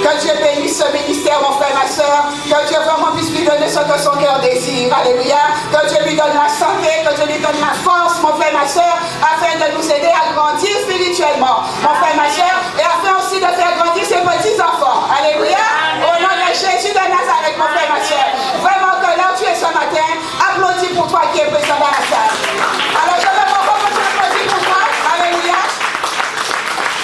Que Dieu bénisse ce ministère, mon frère, ma soeur. Que Dieu vraiment puisse lui donner ce que son cœur désire. Alléluia. Que Dieu lui donne la santé, que Dieu lui donne la force, mon frère, ma soeur, afin de nous aider à grandir spirituellement, mon frère, ma soeur, et afin aussi de faire grandir ses petits-enfants. Alléluia. Au nom de Jésus de Nazareth, mon frère, ma soeur. Vraiment que là où tu es ce matin, applaudis pour toi qui es présent dans la salle. Alors je veux beaucoup que tu applaudis pour toi. Alléluia.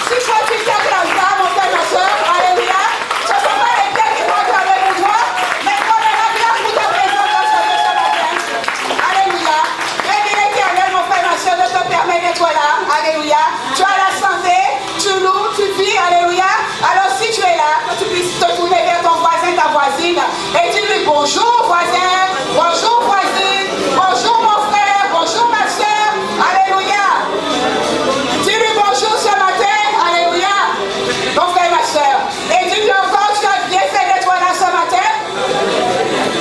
Si toi tu t'acclames pas, mon frère, ma soeur, alléluia. Ce ne sont pas les pierres qui vont acclamer pour toi, mais qu'on est là pour ta présence dans ce matin. Alléluia. Béni l'Éternel, mon frère, ma soeur, de te permettre d'être là. Alléluia. Tu as la santé, tu loues, tu vis. Alléluia. Alors si tu es là, que tu puisses te tourner vers ton voisin, ta voisine, et dis-lui bonjour voisin, bonjour voisine, bonjour mon frère, bonjour ma soeur. Alléluia. Dis-lui bonjour ce matin. Alléluia. Mon frère, ma soeur. Et dis-lui encore, tu as bien fait d'être là ce matin.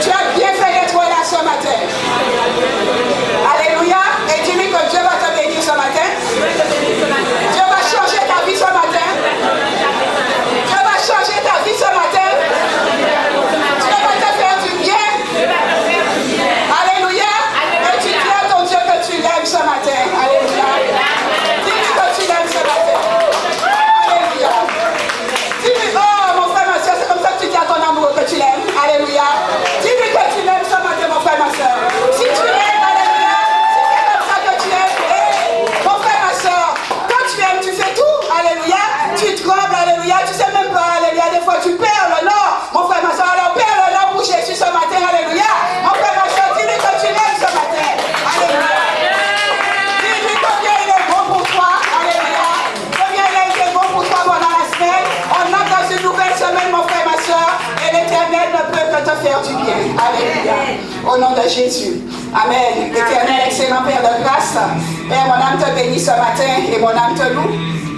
Tu as bien fait d'être là ce matin. Alléluia. Et dis-lui que Dieu va te bénir ce matin. Dieu va changer ta vie ce matin. Dieu va changer ta vie ce matin. Dieu va te faire du bien. Alléluia. Et tu dis à ton Dieu que tu l'aimes ce matin. Alléluia. Dis-lui que tu l'aimes ce matin. Alléluia. Dis-lui, oh mon frère, ma soeur, c'est comme ça que tu dis à ton amour que tu l'aimes. Alléluia. Dis-lui que tu l'aimes ce matin, mon frère, ma soeur. Si tu l'aimes, alléluia. Si c'est comme ça que tu aimes, mon frère, ma soeur, quand tu aimes, tu fais tout. Alléluia. Tu trembles, alléluia. Tu sais même pas, alléluia. Des fois, tu perds le nord. Mon frère, ma soeur, alors perds le nord pour Jésus ce matin. Alléluia. Mon frère, ma soeur, dis-lui que tu l'aimes ce matin. Alléluia. Dis-lui combien il est bon pour toi. Alléluia. Combien il a été bon pour toi pendant la semaine. On entre dans une nouvelle semaine, mon frère, ma soeur. Et l'Éternel ne peut que te faire du bien. Alléluia. Au nom de Jésus. Amen. Éternel, excellent Père de grâce. Père, mon âme te bénit ce matin et mon âme te loue.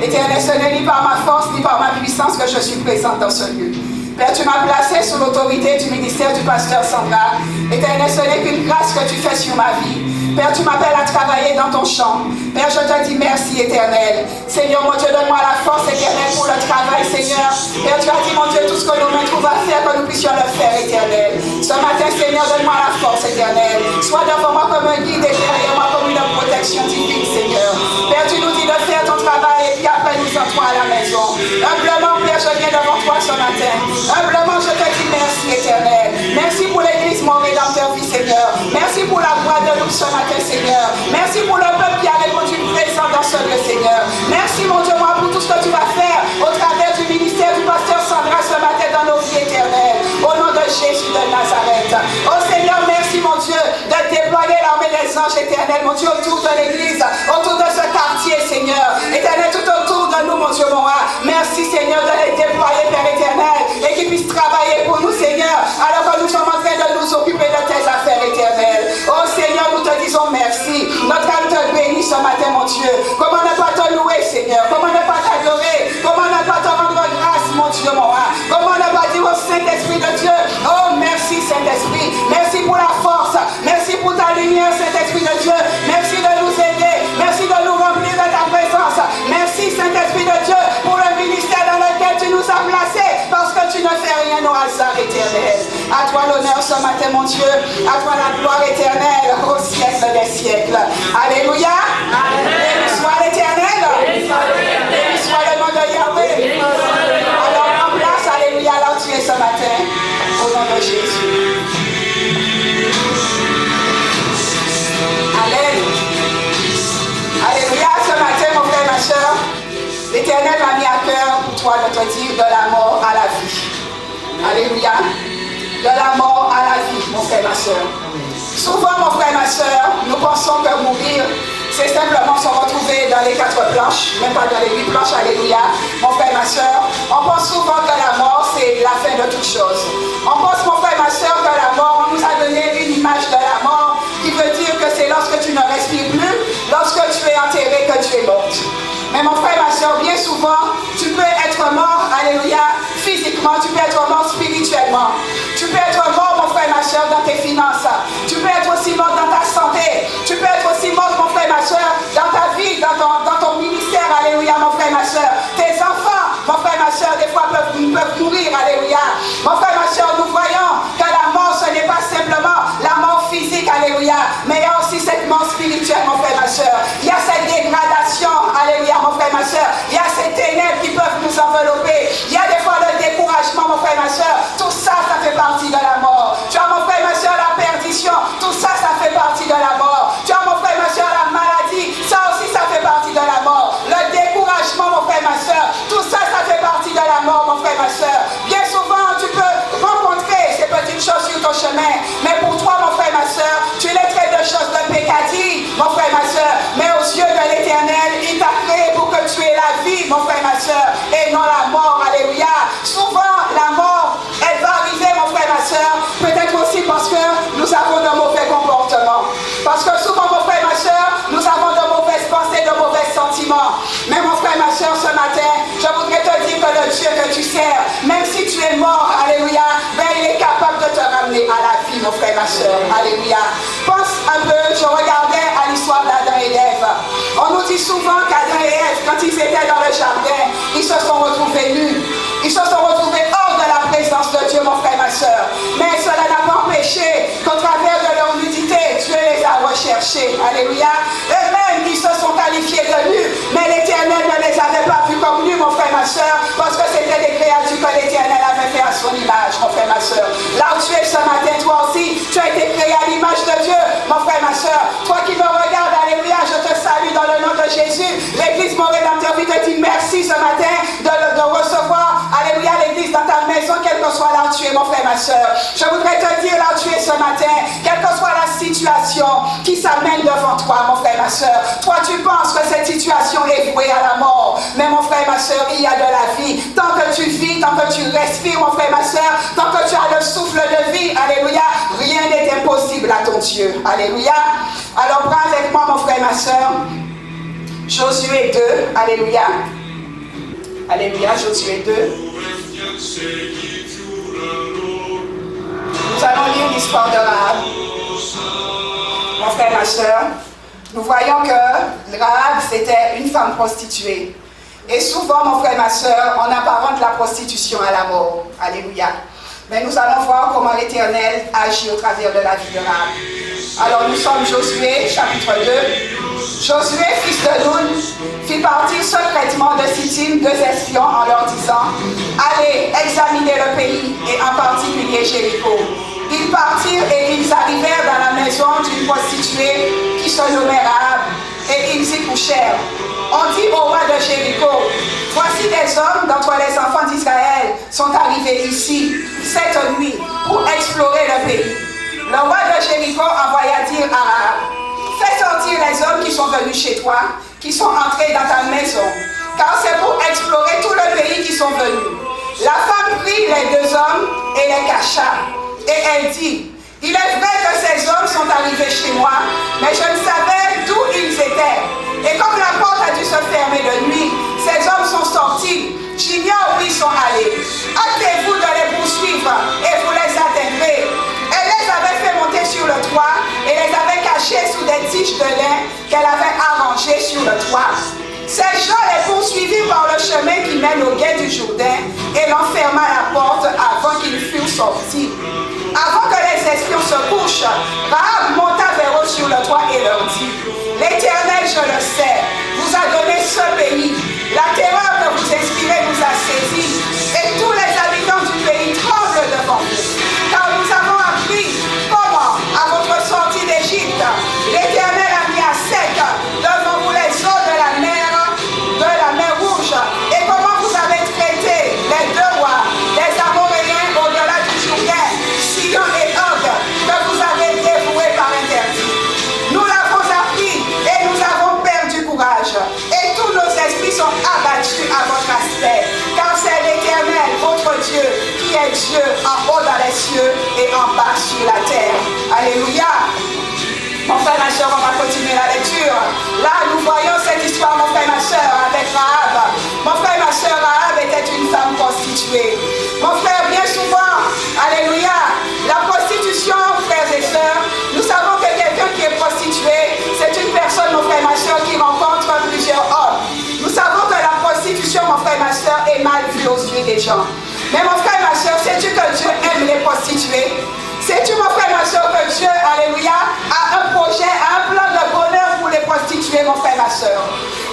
Éternel, ce n'est ni par ma force ni par ma puissance que je suis présente dans ce lieu. Père, tu m'as placé sous l'autorité du ministère du pasteur Sandra. Éternel, ce n'est qu'une grâce que tu fais sur ma vie. Père, tu m'appelles à travailler dans ton champ. Père, je te dis merci, Éternel. Seigneur, mon Dieu, donne-moi la force, Éternel, pour le travail, Seigneur. Père, tu as dit, mon Dieu, tout ce que nos mains trouvent à faire, que nous puissions le faire, Éternel. Ce matin, Seigneur, donne-moi la force, Éternel. Sois devant moi comme un guide et derrière moi comme une protection divine, Seigneur. Père, tu nous dis de faire ton travail et puis après nous entrons à la maison. Humblement, Père, je viens devant toi ce matin. Humblement, je te dis merci, Éternel. Merci pour l'église, mon rédempteur, vie, Seigneur. Merci pour la voix de nous ce matin, Seigneur. Merci pour le peuple qui a répondu présent dans ce lieu, Seigneur. Merci, mon Dieu, moi, pour tout ce que tu vas faire au travers du ministère du pasteur Sandra ce matin dans nos vies éternelles. Au nom de Jésus de Nazareth. Oh Seigneur, merci, mon Dieu, de déployer l'armée des anges éternels, mon Dieu, autour de l'église, autour de ce quartier, Seigneur. Éternel, tout autour de nous, mon Dieu, mon roi. Merci, Seigneur, de les déployer, Père éternel, et qu'ils puissent travailler pour nous, Seigneur, alors que nous sommes en train de nous occuper de tes affaires éternelles. Oh Seigneur, nous te disons merci. Notre âme te bénit ce matin, mon Dieu. Comment ne pas te louer, Seigneur? Comment ne pas t'adorer? Comment ne pas te rendre grâce, mon Dieu, mon roi? Comment ne pas dire au Saint-Esprit de Dieu, oh merci, Saint-Esprit. Merci pour la force. Merci pour ta lumière, Saint-Esprit de Dieu. Merci de nous aider. Merci de nous remplir de ta présence. Merci, Saint-Esprit de Dieu, pour le ministère dans lequel tu nous as placés, parce que tu ne fais rien au hasard éternel. À toi l'honneur ce matin, mon Dieu. À toi la gloire éternelle au siècle des siècles. Alléluia. Béni soit l'Éternel. Béni soit le nom de Yahweh. Alors en place, alléluia, là où tu es ce matin. Au nom de Jésus. Amen. Alléluia, ce matin, mon frère, ma soeur, l'Éternel m'a mis à cœur pour toi de te dire de la mort à la vie. Alléluia. De la mort à la vie, mon frère, ma soeur. Souvent, mon frère, ma soeur, nous pensons que mourir, c'est simplement se retrouver dans les 4 planches, même pas dans les 8 planches, alléluia. Mon frère, ma soeur, on pense souvent que la mort, c'est la fin de toute chose. On pense, mon frère, ma soeur, que la mort, on nous a donné une image de la mort qui veut dire que c'est lorsque tu ne respires plus, lorsque tu es enterré, que tu es morte. Mais mon frère, ma soeur, bien souvent, tu peux être mort, alléluia, physiquement, tu peux être mort spirituellement. Tu peux être mort, mon frère, ma soeur, dans tes finances. Tu peux être aussi mort dans ta santé. Tu peux être aussi mort, mon frère, ma soeur, dans ta vie, dans ton ministère, alléluia, mon frère, ma soeur. Tes enfants, mon frère, ma soeur, des fois peuvent mourir, alléluia. Mon frère, ma soeur, nous voyons que la mort, ce n'est pas simplement la mort physique, alléluia, mais il y a aussi cette mort spirituelle, mon frère, ma soeur. Il y a cette dégradation, alléluia, mon frère, ma soeur. Il y a ces ténèbres qui peuvent nous envelopper. Il y a des fois le découragement, mon frère, ma soeur. Tout ça, ça fait partie de la mort. Tu as, mon frère, ma soeur, la perdition. Tout ça, ça fait partie de la mort. Tu as, mon frère, ma soeur, la maladie. Ça aussi, ça fait partie de la mort. Le découragement, mon frère, ma soeur. Tout ça, ça fait partie de la mort, mon frère, ma soeur. Bien souvent, tu peux rencontrer ces petites choses sur ton chemin. Mais pour toi, mon frère, ma soeur, tu les traites de choses de pécadilles, mon frère, ma soeur. Mais aux yeux de l'Éternel, il t'a créé pour que tu aies la vie, mon frère, ma soeur, et non la mort. Alléluia. Souvent, la mort, elle va arriver, mon frère, ma soeur. Peut-être aussi parce que nous avons de mauvais comportements. Parce que souvent, mon frère, ma soeur, nous avons de mauvaises pensées, de mauvais sentiments. Mais mon frère, ma soeur, ce matin, je voudrais te dire que le Dieu que tu sers, même si tu es mort, alléluia, ben il est capable de te ramener à la vie, mon frère, ma soeur. Alléluia. Pense un peu, je regardais à l'histoire d'Adam et d'Ève. On nous dit souvent qu'Adam et Ève, quand ils étaient dans le jardin, ils se sont retrouvés nus. Ils se sont retrouvés hors de la présence de Dieu, mon frère, ma soeur. Mais cela n'a pas empêché qu'au travers de leur nudité, Dieu les a recherchés. Alléluia. Eux-mêmes, ils se sont qualifiés de nus, mais l'Éternel ne les avait pas vus comme nus, mon frère, ma soeur, parce que c'était des créatures que l'Éternel avait fait à son image, mon frère, ma soeur. Là où tu es ce matin, toi aussi, tu as été créé à l'image de Dieu, mon frère, ma soeur. Toi qui me regardes, alléluia, je te salue dans le nom de Jésus. L'Église, mon rédempteur, te dit merci ce matin de recevoir, alléluia, l'Église dans ta maison, quel que soit là où tu es, mon frère, ma soeur. Je voudrais te dire là où tu es ce matin, quelle que soit la situation qui s'amène devant toi, mon frère, ma soeur. Toi, tu penses que cette situation est vouée à la mort. Mais mon frère, ma soeur, il y a de la vie. Tant que tu vis, tant que tu respires, mon frère, ma soeur, tant que tu as le souffle de vie, alléluia, rien n'est impossible à ton Dieu. Alléluia. Alors prends avec moi, mon frère, ma soeur, Josué 2, alléluia. Alléluia, Josué 2. Nous allons lire l'histoire de Rahab. Mon frère, ma soeur, nous voyons que Rahab, c'était une femme prostituée. Et souvent, mon frère, ma soeur, on apparente la prostitution à la mort. Alléluia. Mais nous allons voir comment l'Éternel agit au travers de la vie de Rahab. Alors nous sommes Josué, chapitre 2. Josué, fils de Nun, fit partir secrètement de Sittim 2 espions en leur disant: allez examiner le pays, et en particulier Jéricho. Ils partirent et ils arrivèrent dans la maison d'une prostituée qui se nommait Rahab, et ils y couchèrent. On dit au roi de Jéricho: voici des hommes d'entre les enfants d'Israël sont arrivés ici cette nuit pour explorer le pays. Le roi de Jéricho envoya dire à Rahab: fais sortir les hommes qui sont venus chez toi, qui sont entrés dans ta maison, car c'est pour explorer tout le pays qu'ils sont venus. La femme prit les 2 hommes et les cacha, et elle dit: il est vrai que ces hommes sont arrivés chez moi, mais je ne savais d'où ils étaient. Et comme la porte a dû se fermer de nuit, ces hommes sont sortis. J'ignore où ils sont allés. Hâtez-vous de les poursuivre et vous les atteindrez. Elle les avait fait monter sur le toit et les avait cachés sous des tiges de lin qu'elle avait arrangées sur le toit. Ces gens les poursuivirent par le chemin qui mène au gué du Jourdain et l'enferma à la porte avant qu'ils furent sortis. Avant que les espions se couchent, Rahab monta vers eux sur le toit et leur dit: l'Éternel, je le sais, vous a donné ce pays. La terreur que vous inspirez nous a saisis, et tous les habitants du pays tremblent devant vous. Car nous avons appris comment, à votre sortie d'Égypte, l'Éternel a mis à sec devant vous les eaux de la mer Rouge, et comment vous avez traité les 2 rois, les Amoréens au-delà du Jourdain, Sion et Og, que vous avez dévoués par interdit. Nous l'avons appris et nous avons perdu courage, et tous nos esprits sont abattus à votre aspect, car c'est l'Éternel, votre Dieu, qui est Dieu en haut dans les cieux et en bas sur la terre. Alléluia. Mon frère, ma soeur, on va continuer la lecture. Là, nous voyons cette histoire, mon frère, ma soeur, avec Rahab. Mon frère, ma soeur, Rahab était une femme prostituée. Mon frère, bien souvent, alléluia, la prostitution, frères et sœurs, nous savons que quelqu'un qui est prostitué, c'est une personne, mon frère, ma soeur, qui rencontre plusieurs hommes. Nous savons que la prostitution, mon frère, ma soeur, est mal gens. Mais mon frère, ma soeur, sais-tu que Dieu aime les prostituées? Sais-tu, mon frère, ma soeur, que Dieu, alléluia, a un projet, a un plan de bonheur pour les prostituées, mon frère, ma soeur?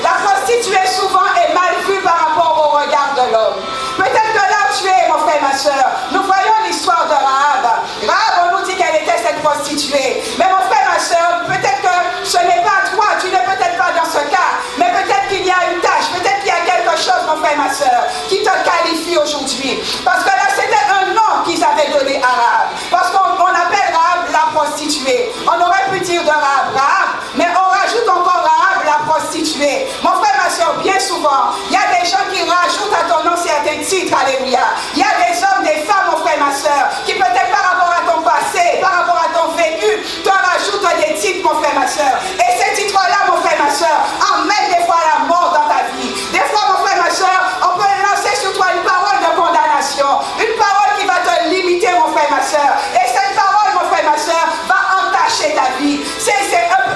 La prostituée, souvent, est mal vue par rapport au regard de l'homme. Peut-être que là où tu es, mon frère, ma soeur, nous voyons l'histoire de Rahab. Rahab, on nous dit qu'elle était cette prostituée. Mais mon frère, ma soeur, peut-être que ce n'est pas toi, tu n'es peut-être pas dans ce cas, mais peut-être qu'il y a une tâche, peut-être qu'il y a quelque chose, mon frère, ma soeur, qui te qualifie aujourd'hui. Parce que là, c'était un nom qu'ils avaient donné à Rahab. Parce qu'on appelle Rahab la prostituée. On aurait pu dire de Rahab, mais on rajoute encore Rahab la prostituée. Mon frère, ma soeur, bien souvent, il y a des gens qui rajoutent à ton nom certains titres, alléluia. Il y a des hommes, des femmes, mon frère, ma soeur, qui peut-être par rapport à ton passé, par rapport à ton vécu, te rajoutent des titres, mon frère, ma soeur. Et ces titres-là, mon frère, ma soeur, emmènent des fois la mort dans ta vie. Des fois, mon frère, ma soeur, on peut lancer sur toi une parole de condamnation, une parole qui va te limiter, mon frère, ma soeur. Et cette parole, mon frère, ma soeur, va entacher ta vie.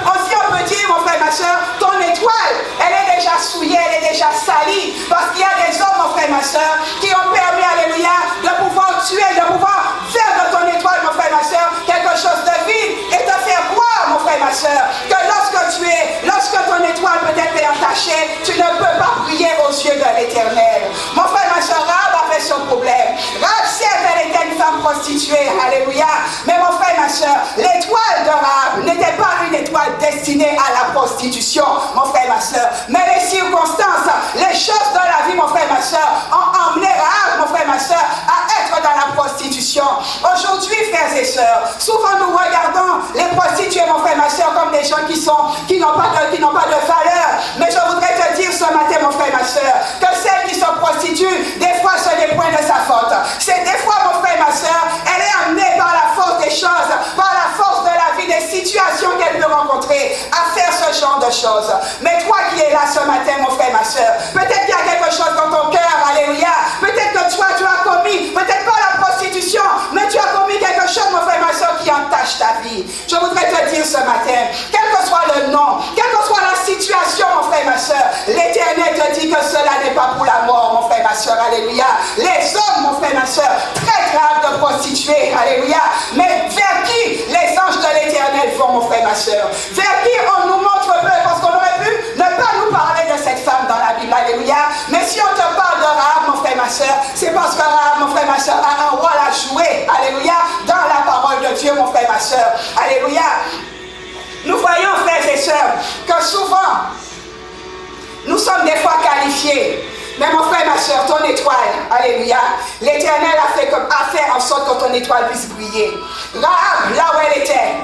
Aussi, on peut dire, mon frère, ma soeur, ton étoile, elle est déjà souillée, elle est déjà salie. Parce qu'il y a des hommes, mon frère, ma soeur, qui ont permis, alléluia, de pouvoir tuer, de pouvoir faire de ton étoile, mon frère, ma soeur, quelque chose de vide et te faire croire, mon frère, ma soeur, que lorsque ton étoile peut-être est entachée, tu ne peux pas briller aux yeux de l'Éternel. Mon frère, ma soeur, Rahab a fait son problème. Rahab, certes, elle était une femme prostituée, alléluia. Mais mon frère, ma soeur, l'étoile de Rahab n'était pas une étoile destinée à la prostitution, mon frère, ma soeur. Mais les circonstances, les choses de la vie, mon frère, ma soeur, ont emmené Rahab, mon frère, ma soeur, à être dans la prostitution. Aujourd'hui, frères et sœurs, souvent nous regardons les prostituées, mon frère, ma soeur, comme des gens qui n'ont pas de valeur. Mais je voudrais te dire ce matin, mon frère, ma soeur, que celles qui se prostituent, des fois ce n'est point de sa faute. C'est des fois, mon frère, ma soeur, elle est amenée par la force des choses, par la force de la vie, des situations qu'elle peut rencontrer, à faire ce genre de choses. Mais toi qui es là ce matin, mon frère, ma soeur, peut-être qu'il y a quelque chose dans ton cœur, alléluia. Peut-être que toi, tu as commis, peut-être pas la prostitution, mais tu as commis quelque chose, mon frère, ma soeur, qui entache ta vie. Je voudrais te dire ce matin, quel que soit le nom, quelle que soit la situation, mon frère, ma soeur, l'Éternel te dit que cela n'est pas pour la mort, mon frère, ma soeur, alléluia. Les hommes, mon frère, ma soeur, très graves de prostituées, alléluia. Mais vers qui les anges de l'Éternel vont, mon frère, ma soeur? Vers qui on nous montre peu, parce qu'on aurait pu ne pas nous parler de cette femme dans la Bible, alléluia. Mais si on te parle de Rahab, mon frère, ma soeur, c'est parce que Rahab, mon frère, ma soeur, a un rôle à jouer, alléluia, dans la parole de Dieu, mon frère, ma soeur, alléluia. Nous voyons, frères et sœurs, que souvent, nous sommes des fois qualifiés. Mais mon frère, ma soeur, ton étoile, alléluia, l'Éternel a fait en sorte que ton étoile puisse briller. Rahab, là où elle était,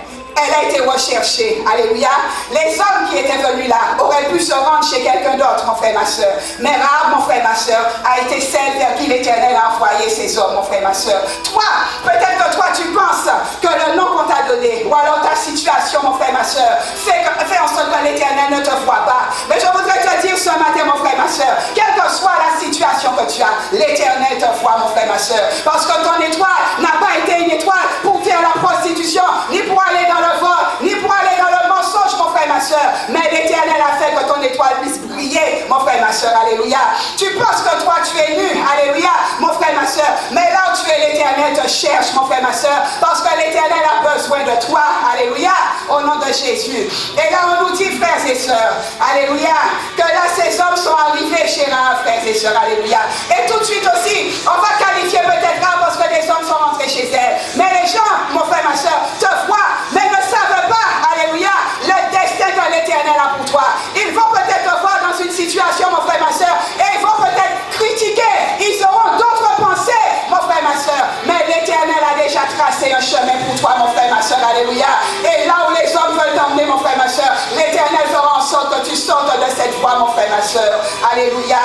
elle a été recherchée, alléluia. Les hommes qui étaient venus là auraient pu se rendre chez quelqu'un d'autre, mon frère, ma soeur. Mais Rahab, mon frère, ma soeur, a été celle vers qui l'Éternel a envoyé ces hommes, mon frère, ma soeur. Toi, peut-être que toi, tu penses que le nom qu'on t'a donné, ou alors ta situation, mon frère, ma soeur, fait en sorte que l'Éternel ne te voit pas. Mais je voudrais te dire ce matin, mon frère, ma soeur, quelle que soit la situation que tu as, l'Éternel te voit, mon frère, ma soeur. Parce que ton étoile n'a pas été une étoile pour faire la prostitution, ni pour aller dans le vol, ni pour aller dans le mensonge, mon frère, ma soeur. Mais l'Éternel a fait que ton étoile puisse briller, mon frère, ma soeur, alléluia. Tu penses que toi, tu es nu, alléluia, mon frère, ma soeur. Mais là où tu es, l'Éternel te cherche, mon frère, ma soeur. Parce que l'Éternel a besoin de toi, alléluia, au nom de Jésus. Et là, on nous dit, frères et sœurs, alléluia, que là, ces hommes sont arrivés chez Rahab, frères et sœurs, alléluia. Et tout de suite aussi, on va qualifier peut-être Rahab parce que des hommes sont rentrés chez elle. Mais les gens, mon frère, ma soeur, te voient, mais ne savent pas, alléluia, le destin que l'Éternel a pour toi. Ils vont peut-être te voir dans une situation, mon frère, ma soeur, et ils vont peut-être critiquer. Ils auront d'autres pensées, mon frère, ma soeur. Mais l'Éternel a déjà tracé un chemin pour toi, mon frère, ma soeur, alléluia. Et là où les hommes veulent t'emmener, mon frère, ma soeur, l'Éternel fera en sorte que tu sortes de cette voie, mon frère, ma soeur, alléluia.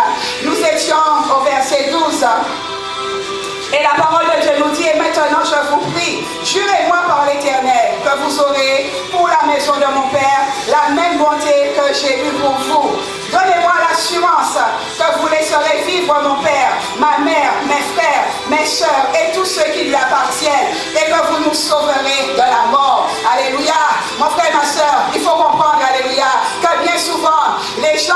Nous étions au verset 12. Et la parole de Dieu nous dit, et maintenant je vous prie, jurez-moi par l'Éternel que vous aurez pour la maison de mon Père la même bonté que j'ai eue pour vous. Donnez-moi l'assurance que vous laisserez vivre mon Père, ma mère, mes frères, mes soeurs et tous ceux qui lui appartiennent et que vous nous sauverez de la mort. Alléluia. Mon frère, ma soeur, il faut comprendre, alléluia, que bien souvent, les gens,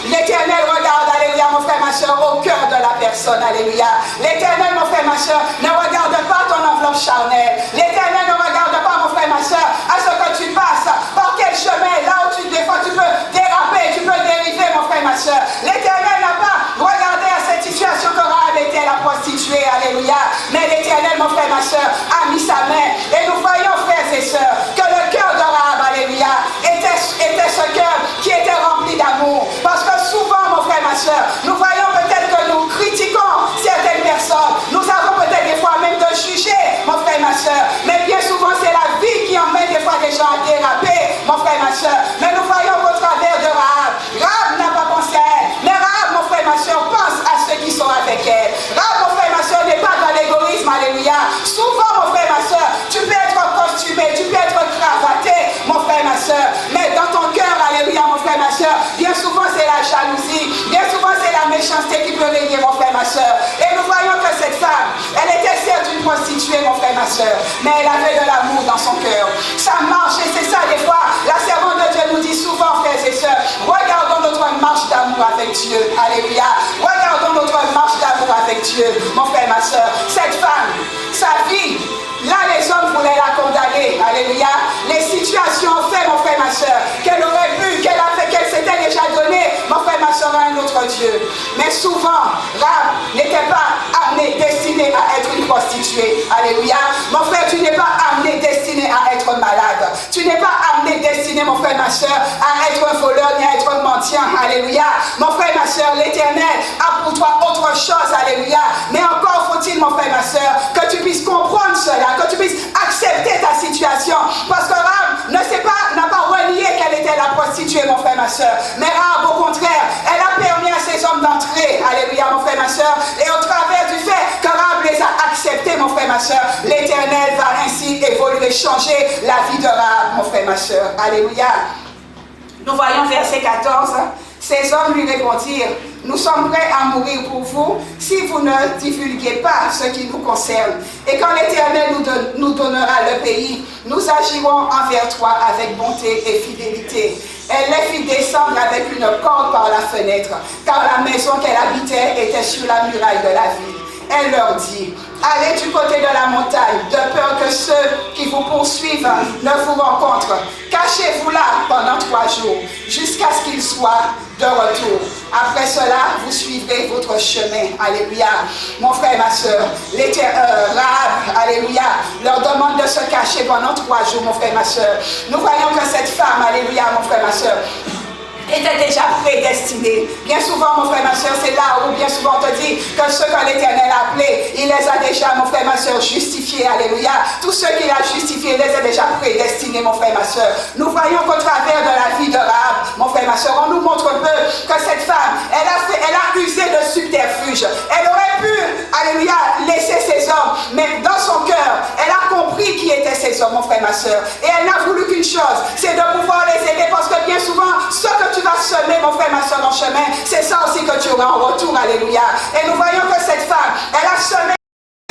l'Éternel regarde, alléluia, mon frère, ma soeur, au cœur de la personne. personne. Alléluia. L'Éternel, mon frère, ma soeur, ne regarde pas ton enveloppe charnelle. L'Éternel ne regarde pas, mon frère, ma soeur, à ce que tu passes, par quel chemin, là où des fois tu peux déraper, tu peux dériver, mon frère, ma soeur. L'Éternel n'a pas regardé à cette situation que Rahab était la prostituée. Alléluia. Mais l'Éternel, mon frère, ma soeur, a mis sa main. Et nous voyons, frères et sœurs, que le cœur de Rahab, alléluia, était ce cœur qui était rempli d'amour. Parce que souvent, mon frère, ma soeur, nous voyons peut-être que nous critiquons certaines personnes. Nous avons peut-être des fois même de juger, mon frère, ma soeur. Mais bien souvent, c'est la vie qui emmène des fois des gens à déraper, mon frère, ma soeur. Mais nous voyons au travers de Rahab. Rahab n'a pas pensé à elle. Mais Rahab, mon frère, ma soeur, pense à ceux qui sont avec elle. Rahab, mon frère, ma soeur, n'est pas dans l'égoïsme, alléluia. Souvent, mon frère, ma soeur, tu peux être costumé, tu peux être cravaté, mon frère, ma soeur. Mais dans ton cœur, alléluia, mon frère, ma soeur, bien souvent, c'est la jalousie. Bien souvent, c'est la méchanceté qui peut régner, mon frère, ma soeur. Et nous voyons que cette femme, elle était certes une prostituée, mon frère, ma soeur, mais elle avait de l'amour dans son cœur. Ça marche, et c'est ça, des fois, la servante de Dieu nous dit souvent, frères et sœurs, regardons notre marche d'amour avec Dieu. Alléluia. Regardons notre marche d'amour avec Dieu, mon frère, ma soeur. Cette femme, sa vie, là, les hommes voulaient la condamner. Alléluia. Les situations ont fait, mon frère, ma soeur, qu'elle aurait pu, qu'elle s'était déjà donnée, mon frère, ma soeur, à un autre Dieu. Mais souvent, Rahab n'était pas amenée, destinée à être une prostituée. Alléluia. Mon frère, tu n'es pas amené, destiné à être malade. Tu n'es pas amené, destiné, mon frère, ma soeur, à être un voleur ni à être un mendiant. Alléluia. Mon frère, ma soeur, l'Éternel a pour toi autre chose. Alléluia. Mais encore faut-il, mon frère, ma soeur, que tu puisses comprendre cela, que tu puisses accepter ta situation. Parce que Rahab n'a pas renié qu'elle était la prostituée, mon frère, ma soeur. Mais Rahab, au contraire, elle a permis à ces hommes d'entrer. Alléluia, mon frère, ma soeur. Et au travers du fait que Rahab les a acceptés, mon frère, ma soeur, l'Éternel va ainsi évoluer, changer la vie de Rahab, mon frère, ma soeur. Alléluia. Nous voyons verset 14. Ces hommes lui répondirent, nous sommes prêts à mourir pour vous si vous ne divulguez pas ce qui nous concerne. Et quand l'Éternel nous donnera le pays, nous agirons envers toi avec bonté et fidélité. Elle les fit descendre avec une corde par la fenêtre, car la maison qu'elle habitait était sur la muraille de la ville. Elle leur dit, allez du côté de la montagne, de peur que ceux qui vous poursuivent ne vous rencontrent. Cachez-vous là pendant 3 jours, jusqu'à ce qu'ils soient de retour. Après cela, vous suivrez votre chemin. Alléluia. Mon frère et ma soeur, Rahab, alléluia, leur demande de se cacher pendant 3 jours, mon frère et ma soeur. Nous voyons que cette femme, alléluia, mon frère et ma soeur, était déjà prédestiné. Bien souvent, mon frère, ma soeur, c'est là où bien souvent on te dit que ceux que l'Éternel a appelés, il les a déjà, mon frère, ma soeur, justifiés. Alléluia. Tous ceux qu'il a justifiés, il les a déjà prédestinés, mon frère, ma soeur. Nous voyons qu'au travers de la vie de Rahab, mon frère, ma soeur, on nous montre un peu que cette femme, elle a usé de subterfuge. Elle aurait pu, alléluia, laisser ses hommes, mais dans son cœur, elle a compris qui étaient ces hommes, mon frère, ma soeur. Et elle n'a voulu qu'une chose, c'est de pouvoir les aider, parce que bien souvent, ce que tu vas semer, mon frère, ma soeur, en chemin, c'est ça aussi que tu auras en retour, alléluia. Et nous voyons que cette femme, elle a semé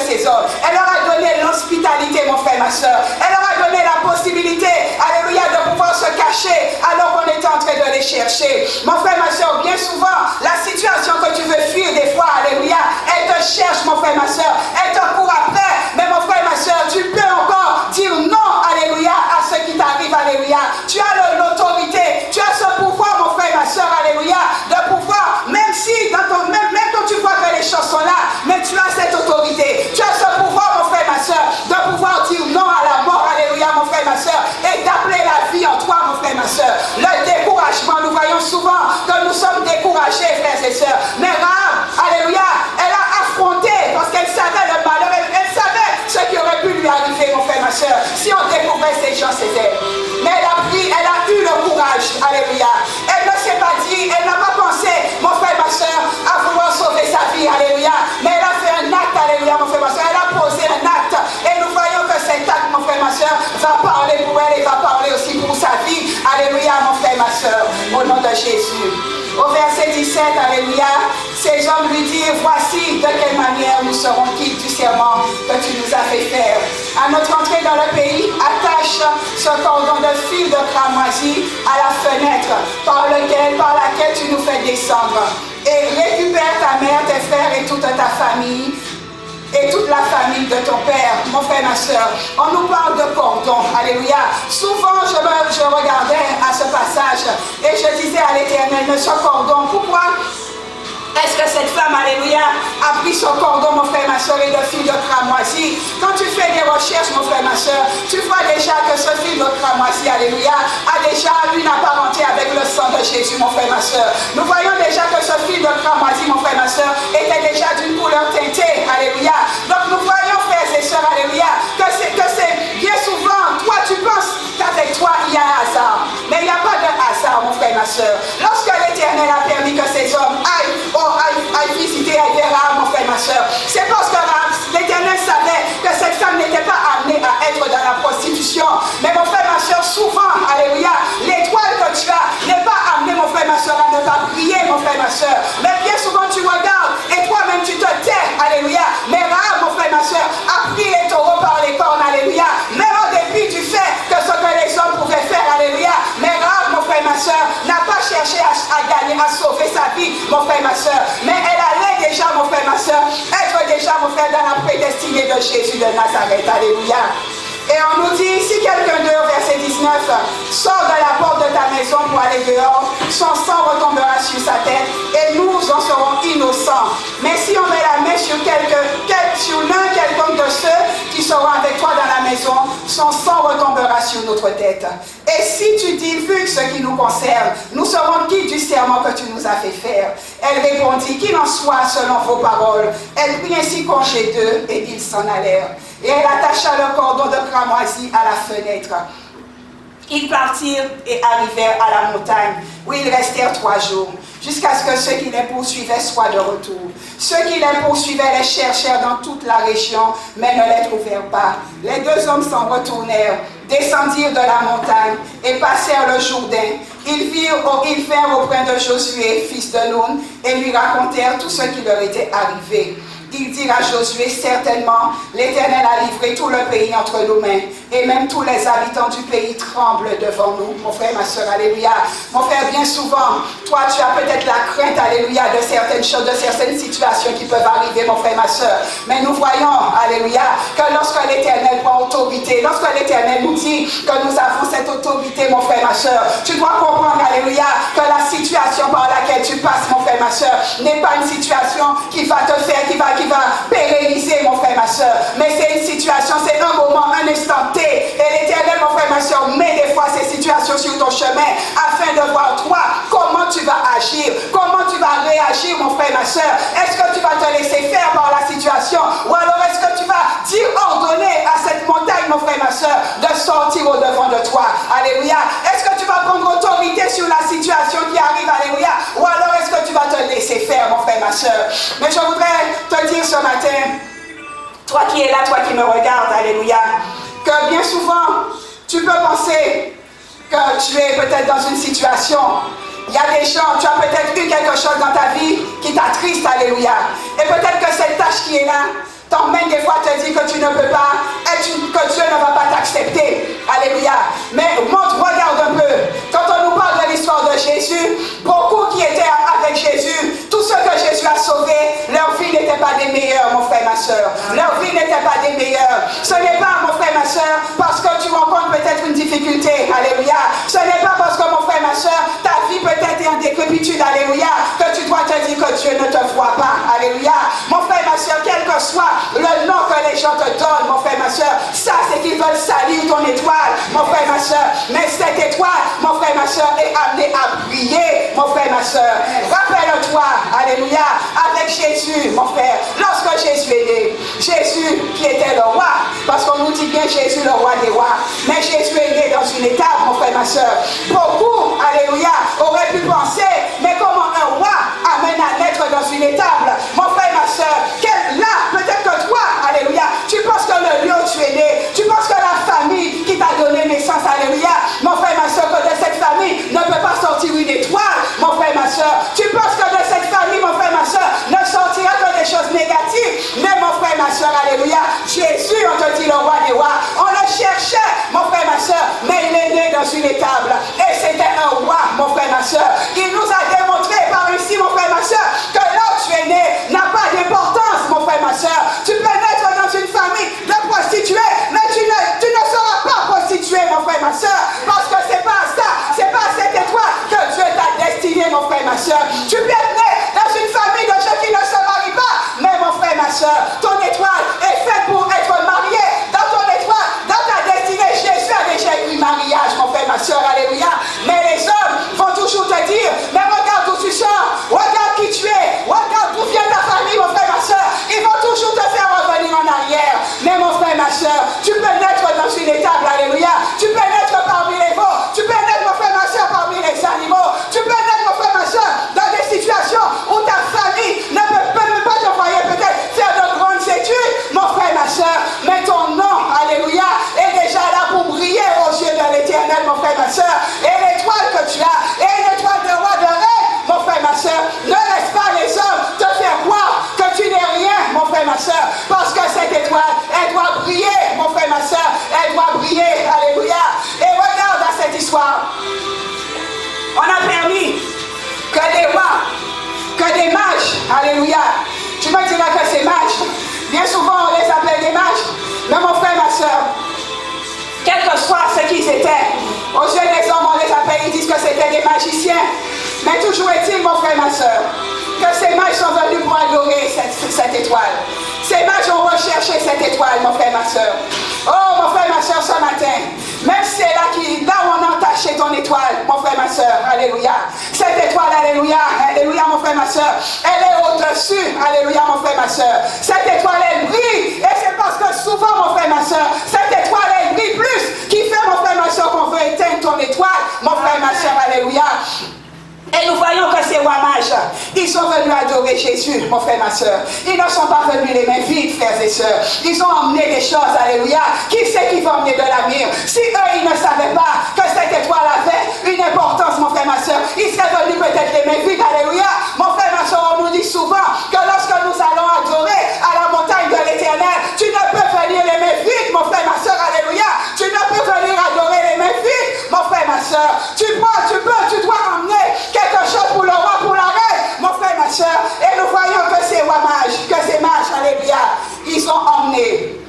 ces hommes, elle leur a donné l'hospitalité, mon frère, ma soeur, elle leur a donné la possibilité, alléluia, de pouvoir se cacher alors qu'on était en train de les chercher. Mon frère, ma soeur, bien souvent, la situation que tu veux fuir des fois, alléluia, elle te cherche, mon frère, ma soeur, elle te court après, mais mon frère, ma soeur, tu peux encore dire non, alléluia, à ce qui t'arrive, alléluia. Tu as l'autorité, tu as ce pouvoir, mon frère, ma soeur, alléluia, de pouvoir, même si, même quand tu vois que les choses sont là, mais tu as cette autorité, tu as ce pouvoir, mon frère, ma soeur, de pouvoir dire non à la mort, alléluia, mon frère, ma soeur, et d'appeler la vie en toi, mon frère, ma soeur. Le découragement, nous voyons souvent que nous sommes découragés, frères et sœurs, mais Rahab, alléluia, elle a affronté, parce qu'elle savait le malheur, elle savait ce qui aurait pu lui arriver, mon frère, ma soeur, si on découvrait ces gens, c'était. Mais elle a eu le courage, alléluia. Elle ne s'est pas dit, elle n'a pas pensé, mon frère, ma soeur, à vouloir sauver sa vie, alléluia. Mais elle a fait un acte, alléluia, mon frère, ma soeur. Elle a posé un acte. Et nous voyons que cet acte, mon frère, ma soeur, va parler pour elle et va parler aussi pour sa vie. Alléluia, mon frère, ma soeur, au nom de Jésus. Au verset 17, alléluia, ces hommes lui dirent, voici de quelle manière nous serons quittes du serment que tu nous as fait faire. À notre entrée dans le pays, attache ce cordon de fil de cramoisi à la fenêtre par laquelle tu nous fais descendre. Et récupère ta mère, tes frères et toute ta famille. Et toute la famille de ton père, mon frère, ma soeur. On nous parle de cordon, alléluia. Souvent, je regardais à ce passage et je disais à l'Éternel, mais ce cordon, pourquoi est-ce que cette femme, alléluia, a pris son cordon, mon frère, ma soeur, et le fil de cramoisi? Quand tu fais des recherches, mon frère, ma soeur, tu vois déjà que ce fil de cramoisi, alléluia, a déjà une apparenté avec le sang de Jésus, mon frère, ma soeur. Nous voyons déjà que ce fil de cramoisi, mon frère, ma soeur, était déjà d'une couleur teintée, alléluia. Donc nous voyons, frères et sœurs, alléluia, que c'est bien souvent, toi tu penses qu'avec toi il y a un hasard. Mais il n'y a pas de hasard, mon frère, ma soeur. Lorsque l'Éternel a permis que ces hommes aillent visiter Rahab, mon frère, ma soeur, c'est parce que l'Éternel savait que cette femme n'était pas amenée à être dans la prostitution. Mais mon frère, ma soeur, souvent, alléluia, l'étoile que tu as n'est pas amenée, mon frère, ma soeur, à ne pas prier, mon frère, ma soeur. Mais bien souvent tu regardes et toi-même tu te tais, alléluia. Mais Rahab, mon frère, ma soeur, a pris les taureaux par les cornes, alléluia. Même au dépit du fait que ce que les hommes pouvaient faire, alléluia. Mais Rahab, mon frère, ma soeur, n'a pas cherché à gagner, à sauver sa vie, mon frère, ma soeur. Mais elle allait déjà, mon frère, ma soeur, être déjà, mon frère, dans la prédestinée de Jésus de Nazareth, alléluia. Et on nous dit, si quelqu'un d'eux, verset 19, sort de la porte de ta maison pour aller dehors, son sang retombera sur sa tête et nous en serons innocents. Mais si on met la main sur l'un quelconque de ceux qui seront avec toi dans la maison, son sang retombera sur notre tête. Et si tu divulgues ce qui nous concerne, nous serons quittes du serment que tu nous as fait faire. Elle répondit, qu'il en soit selon vos paroles. Elle prit ainsi congé d'eux et ils s'en allèrent. Et elle attacha le cordon de cramoisi à la fenêtre. Ils partirent et arrivèrent à la montagne, où ils restèrent 3 jours, jusqu'à ce que ceux qui les poursuivaient soient de retour. Ceux qui les poursuivaient les cherchèrent dans toute la région, mais ne les trouvèrent pas. Les 2 hommes s'en retournèrent, descendirent de la montagne et passèrent le Jourdain. Ils vinrent auprès de Josué, fils de Nun, et lui racontèrent tout ce qui leur était arrivé. Il dit à Josué, certainement, l'Éternel a livré tout le pays entre nos mains, et même tous les habitants du pays tremblent devant nous. Mon frère, ma soeur, alléluia. Mon frère, bien souvent, toi, tu as peut-être la crainte, alléluia, de certaines choses, de certaines situations qui peuvent arriver, mon frère, ma soeur. Mais nous voyons, alléluia, que lorsque l'Éternel prend autorité, lorsque l'Éternel nous dit que nous avons cette autorité, mon frère, ma soeur, tu dois comprendre, alléluia, que la situation par laquelle tu passes, mon frère, ma soeur, n'est pas une situation qui va te faire, qui va pérenniser, mon frère, ma soeur. Mais c'est une situation, c'est un moment, un instant T. Et l'Éternel, mon frère, ma soeur, met des fois ces situations sur ton chemin afin de voir toi comment tu vas agir, comment tu vas réagir, mon frère, ma soeur. Est-ce que tu vas te laisser faire par la situation ou alors est-ce que tu vas ordonner à cette montagne, mon frère, ma soeur, de sortir au devant de toi? Alléluia. Est-ce que tu vas prendre autorité sur la situation qui arrive? Alléluia. Ou alors est-ce que tu vas te laisser faire, mon frère, ma soeur? Mais je voudrais te dire ce matin, toi qui es là, toi qui me regardes, alléluia, que bien souvent, tu peux penser que tu es peut-être dans une situation, il y a des gens, tu as peut-être eu quelque chose dans ta vie qui t'attriste, alléluia, et peut-être que cette tâche qui est là, t'emmène des fois te dire que tu ne peux pas, que Dieu ne va pas t'accepter, alléluia, mais regarde un peu, quand on nous parle de l'histoire de Jésus, beaucoup qui étaient avec Jésus, tous ceux que Jésus a sauvés, leur vie n'était pas des meilleurs, mon frère, ma soeur. Leur vie n'était pas des meilleurs. Ce n'est pas, mon frère, ma soeur, parce que tu rencontres peut-être une difficulté, alléluia. Ce n'est pas parce que, mon frère, ma soeur, ta vie peut-être est en décrépitude, alléluia, que tu dois te dire que Dieu ne te voit pas, alléluia. Mon frère, ma soeur, quel que soit le nom que les gens te donnent, mon frère, ma soeur, ça c'est qu'ils veulent salir ton étoile, mon frère, ma soeur. Mais cette étoile, mon frère, ma soeur, est amenée à briller, mon frère, ma soeur. Rappelle-toi, alléluia, avec Jésus, mon frère, lorsque Jésus est né, Jésus qui était le roi, parce qu'on nous dit bien Jésus le roi des rois, mais Jésus est né dans une étape, mon frère, ma soeur. Beaucoup, alléluia, auraient pu penser, mais comment un roi amène à naître dans une étable? Mon frère, ma soeur, là, peut-être que toi, alléluia, tu penses que le lieu où tu es né, tu penses que la famille qui t'a donné naissance, alléluia, mon frère, ma soeur, que de cette famille ne peut pas sortir une étoile, mon frère, ma soeur. Tu penses que de cette famille, mon frère, ma soeur, ne sortira que des choses négatives. Mais mon frère, ma soeur, alléluia, Jésus, on te dit le roi des rois, on le cherchait, mon frère, ma soeur, mais il est né dans une étable. Et c'était un roi, soeur. Tu peux naître dans une étable, alléluia. Tu peux naître parmi les veaux. Tu peux naître, mon frère, ma soeur, parmi les animaux. Tu peux naître, mon frère, ma soeur, dans des situations où ta famille ne peut même pas te voyer peut-être faire de grandes études, mon frère, ma soeur. Mais ton nom, alléluia, est déjà là pour briller aux yeux de l'Éternel, mon frère, ma soeur. Et l'étoile que tu as, et l'étoile de roi de reine, mon frère, ma soeur, ne laisse pas les hommes te faire croire que tu n'es rien, mon frère, ma soeur, parce que cette étoile, elle doit briller, mon frère, ma soeur, elle doit briller, alléluia. Et regarde à cette histoire, on a permis que des rois, que des mages, alléluia, tu me diras que ces mages, bien souvent on les appelle des mages, mais mon frère, ma soeur, quel que soit ce qu'ils étaient, aux yeux des hommes on les appelle, ils disent que c'était des magiciens. Mais toujours est-il, mon frère, ma soeur, que ces mages sont venus pour adorer cette étoile. Ces mages ont recherché cette étoile, mon frère, ma soeur. Oh, mon frère, ma soeur, ce matin, même si c'est là où on a entaché ton étoile, mon frère, ma soeur, alléluia. Cette étoile, alléluia, alléluia, mon frère, ma soeur, elle est au-dessus, alléluia, mon frère, ma soeur. Cette étoile, elle brille, et c'est parce que souvent, mon frère, ma soeur, cette étoile, elle brille plus, qui fait, mon frère, ma soeur, qu'on veut éteindre ton étoile, mon frère, ma soeur, alléluia. Et nous voyons que ces rois mages, ils sont venus adorer Jésus, mon frère, ma soeur. Ils ne sont pas venus les mains vides, frères et sœurs. Ils ont emmené des choses, alléluia. Qui c'est qui va emmener de l'avenir? Si eux, ils ne savaient pas que cette étoile avait une importance, mon frère, ma soeur, ils seraient venus peut-être les mains vides, alléluia. Mon frère, ma soeur, on nous dit souvent que lorsque nous allons adorer à la montagne de l'Éternel, tu ne peux venir les mains vides, mon frère, ma soeur, alléluia. Tu ne peux venir adorer les mains vides, mon frère, ma soeur. Tu dois emmener quelque chose pour le roi, pour la reine, mon frère, ma soeur. Et nous voyons que ces rois mages, alléluia, ils ont emmené.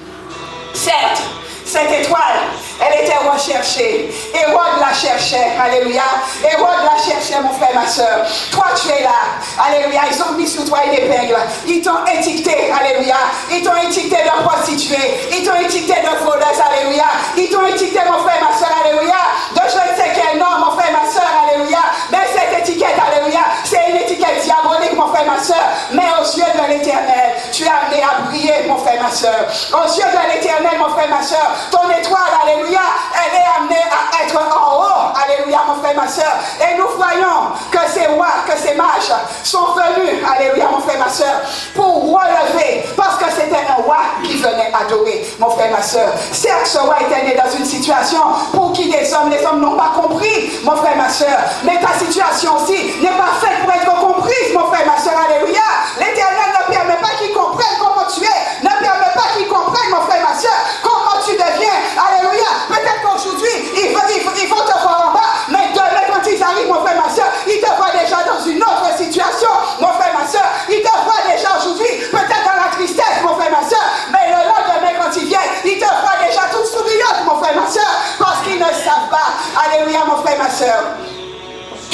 Certes, cette étoile, elle était recherchée. Hérode la cherchait, alléluia. Hérode la cherchait, mon frère, ma soeur. Toi, tu es là, alléluia. Ils ont mis sur toi une épingle. Ils t'ont étiqueté, alléluia. Ils t'ont étiqueté de prostituée. Ils t'ont étiqueté de voleuse, alléluia. Ils t'ont étiqueté, mon frère, ma soeur, alléluia. De je ne sais quel nom, mon frère, ma soeur, alléluia. Mais cette étiquette, alléluia, c'est une étiquette diabolique, mon frère, ma soeur. Mais aux yeux de l'Éternel, tu es amené à briller, mon frère, ma soeur. Aux yeux de l'Éternel, mon frère, ma soeur, ton étoile, alléluia, elle est amenée à être en haut, alléluia, mon frère, ma soeur. Et nous voyons que ces rois, que ces mages sont venus, alléluia, mon frère, ma soeur, pour relever, parce que c'était un roi qui venait adorer, mon frère, ma soeur. Certes, ce roi était né dans une situation pour qui les hommes n'ont pas compris, mon frère, ma soeur. Mais ta situation aussi n'est pas faite pour être comprise, mon frère, ma soeur, alléluia. L'Éternel ne permet pas qu'ils comprennent comment tu es, ne permet pas qu'ils comprennent, mon frère, ma soeur, comment tu deviens, alléluia. Peut-être qu'aujourd'hui, ils vont te voir en bas, mais demain, quand ils arrivent, mon frère, ma soeur, ils te voient déjà dans une autre situation, mon frère, ma soeur. Ils te voient déjà aujourd'hui, peut-être dans la tristesse, mon frère, ma soeur, mais le lendemain, quand ils viennent, ils te voient déjà toute souriante, mon frère, ma soeur, parce qu'ils ne savent pas, alléluia, mon frère, ma soeur.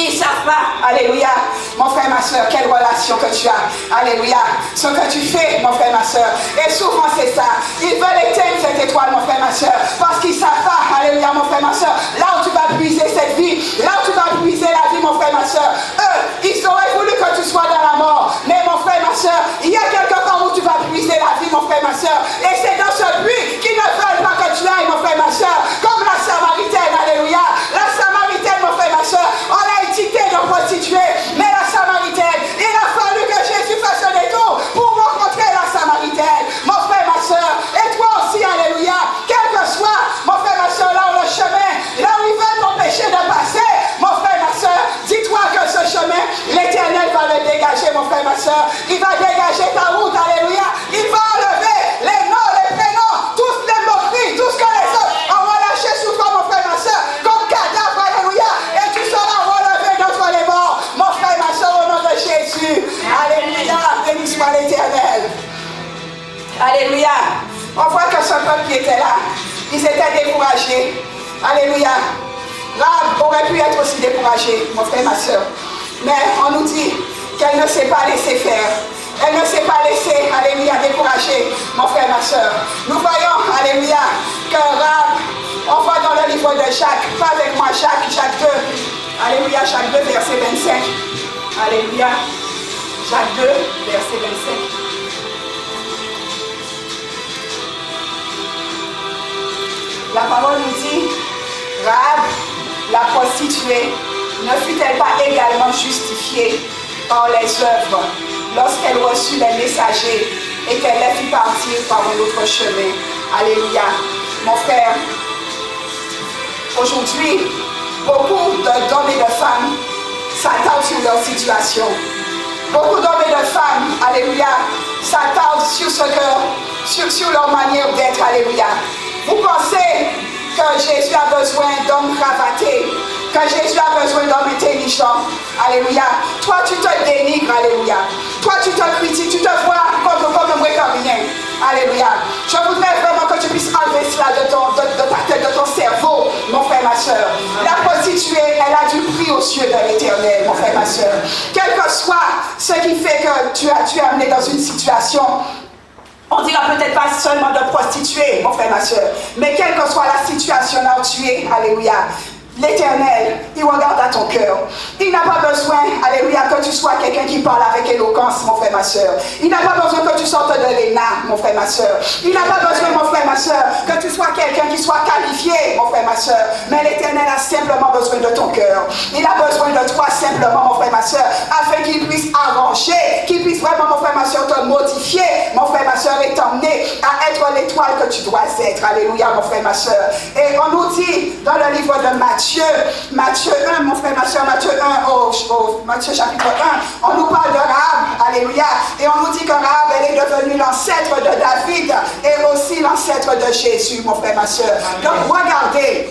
Ils ne savent pas, alléluia, mon frère, ma soeur, quelle relation que tu as, alléluia, ce que tu fais, mon frère, ma soeur. Et souvent c'est ça, ils veulent éteindre cette étoile, mon frère, ma soeur, parce qu'ils ne savent pas, alléluia, mon frère, ma soeur, là où tu vas puiser cette vie, là où tu vas puiser la vie, mon frère, ma soeur. Eux, ils auraient voulu que tu sois dans la mort, mais mon frère, ma soeur, il y a quelque part où tu vas puiser la vie, mon frère, ma soeur. Et c'est dans ce but qu'ils ne veulent pas que tu ailles, mon frère, ma soeur, comme la Samaritaine, alléluia. La Samaritaine, mon frère, ma soeur, on l'a étiquetée de prostituée, mais la Samaritaine, il a fallu que Jésus fasse un détour pour rencontrer la Samaritaine, mon frère, ma soeur. Et toi aussi, alléluia, quel que soit, mon frère, ma soeur, là où le chemin, là où il veut t'empêcher de passer, mon frère, ma soeur, dis-toi que ce chemin, l'Éternel va le dégager, mon frère, ma soeur. Il va dégager ta route, alléluia. Il va enlever les noms, les prénoms, tous les moqueries, tout ce que les autres ont relâché sous toi, mon frère, ma soeur, comme cadavre, alléluia. Et tu seras relevé d'entre les morts, mon frère, ma soeur, au nom de Jésus. Alléluia, béni soit l'Éternel. Alléluia. On voit que ce peuple qui était là, ils étaient découragés. Alléluia. Rahab aurait pu être aussi découragée, mon frère, ma soeur. Mais on nous dit qu'elle ne s'est pas laissée faire. Elle ne s'est pas laissée, alléluia, décourager, mon frère, ma soeur. Nous voyons, alléluia, que Rahab, on voit dans le livre de Jacques, pas avec moi, Jacques 2, alléluia, Jacques 2, verset 25. Alléluia, Jacques 2, verset 25. parole nous dit, Rahab, la prostituée, ne fut-elle pas également justifiée par les œuvres lorsqu'elle reçut les messagers et qu'elle les fit partir par un autre chemin? Alléluia. Mon frère, aujourd'hui, beaucoup d'hommes et de femmes s'attardent sur leur situation. Beaucoup d'hommes et de femmes, alléluia, s'attardent sur leur manière d'être, alléluia. Vous pensez que Jésus a besoin d'hommes cravatés, que Jésus a besoin d'hommes intelligents, alléluia. Toi, tu te dénigres, alléluia. Toi, tu te critiques, tu te vois comme rien, alléluia. Je voudrais vraiment que tu puisses enlever cela de ta tête, de ton cerveau, mon frère, ma soeur. La prostituée, elle a du prix aux yeux de l'Éternel, mon frère, ma soeur. Quel que soit ce qui fait que tu es amené dans une situation, on dira peut-être pas seulement de prostituée, mon frère, ma soeur, mais quelle que soit la situation là où tu es, alléluia. L'Éternel, il regarde à ton cœur. Il n'a pas besoin, alléluia, que tu sois quelqu'un qui parle avec éloquence, mon frère, ma soeur. Il n'a pas besoin que tu sortes de l'ENA, mon frère, ma soeur. Il n'a pas besoin, mon frère, ma soeur, que tu sois quelqu'un qui soit qualifié, mon frère, ma soeur. Mais l'Éternel a simplement besoin de ton cœur. Il a besoin de toi simplement, mon frère, ma soeur, afin qu'il puisse arranger, qu'il puisse vraiment, mon frère, ma soeur, te modifier, mon frère, ma soeur, et t'emmener à être l'étoile que tu dois être. Alléluia, mon frère, ma soeur. Et on nous dit dans le livre de Matthieu 1, mon frère, ma soeur, Matthieu 1, Matthieu chapitre 1, on nous parle de Rahab, alléluia, et on nous dit que Rahab, elle est devenue l'ancêtre de David et aussi l'ancêtre de Jésus, mon frère, ma soeur. Donc regardez,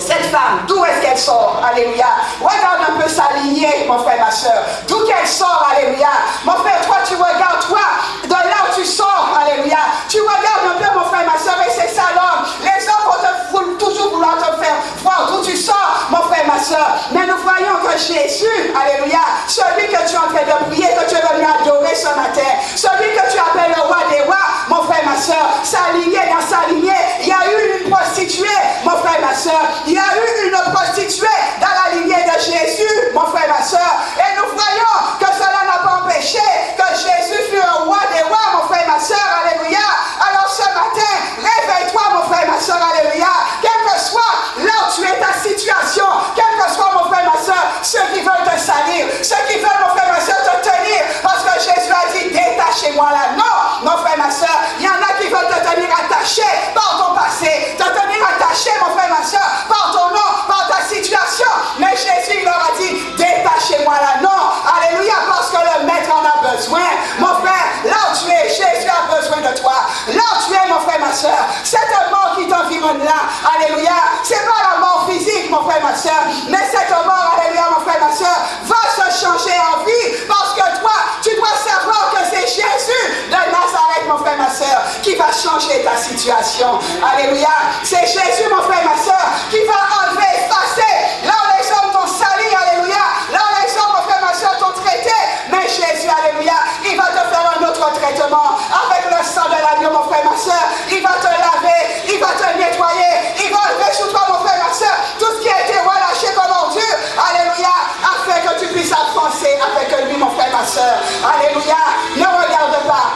cette femme, d'où est-ce qu'elle sort? Alléluia. Regarde un peu sa lignée, mon frère, ma soeur. D'où qu'elle sort? Alléluia. Mon frère, toi, tu regardes, toi, de là où tu sors, alléluia. Tu regardes un peu, mon frère, ma soeur, et c'est ça l'homme. Les hommes vont toujours vouloir te faire voir d'où tu sors, mon frère, ma soeur. Mais nous voyons que Jésus, alléluia, celui que tu es en train de prier, que tu es venu adorer ce matin, celui que tu appelles le roi des rois, mon frère, ma soeur, sa lignée, dans sa lignée, il y a eu une prostituée, mon frère, ma soeur. Il y a eu une prostituée dans la lignée de Jésus, mon frère, ma soeur. Et nous voyons que cela n'a pas empêché que Jésus fut un roi des rois, mon frère, ma soeur, alléluia. Alors ce matin, réveille-toi, mon frère, ma soeur, alléluia. Quel que soit là où tu es, ta situation, quel que soit, mon frère, ma soeur, ceux qui veulent te salir, ceux qui veulent, mon frère, ma soeur, te tenir, parce que Jésus a dit, détachez-moi là. Non, mon frère, ma soeur, il y en a qui veulent te tenir attaché par ton passé, te tenir attaché, mon frère, ma soeur, par ton nom, par ta situation. Mais Jésus il leur a dit, détachez-moi là. Non, alléluia, parce que le maître en a besoin. Mon frère, là où tu es, Jésus a besoin de toi. Là où tu es, mon frère, ma soeur, cette mort qui t'environne là, alléluia, c'est pas la mort physique, mon frère, ma soeur, mais cette mort, alléluia, mon frère, ma soeur, va se changer en vie, parce que toi, tu dois savoir que c'est Jésus de Nazareth, mon frère, ma soeur, qui va changer ta situation. Alléluia, c'est Jésus, mon frère, ma soeur, qui va enlever, effacer, là où les hommes t'ont sali, alléluia, là où les hommes, mon frère, ma soeur, t'ont traité, mais Jésus, alléluia, il va te faire un autre traitement, avec le sang de l'agneau, mon frère, ma soeur, il va te laver, il va te nettoyer, il va enlever sur toi, mon frère, ma soeur, tout ce qui a été relâché comme ordure, alléluia, afin que tu puisses avancer avec lui, mon frère, ma soeur, alléluia, ne regarde pas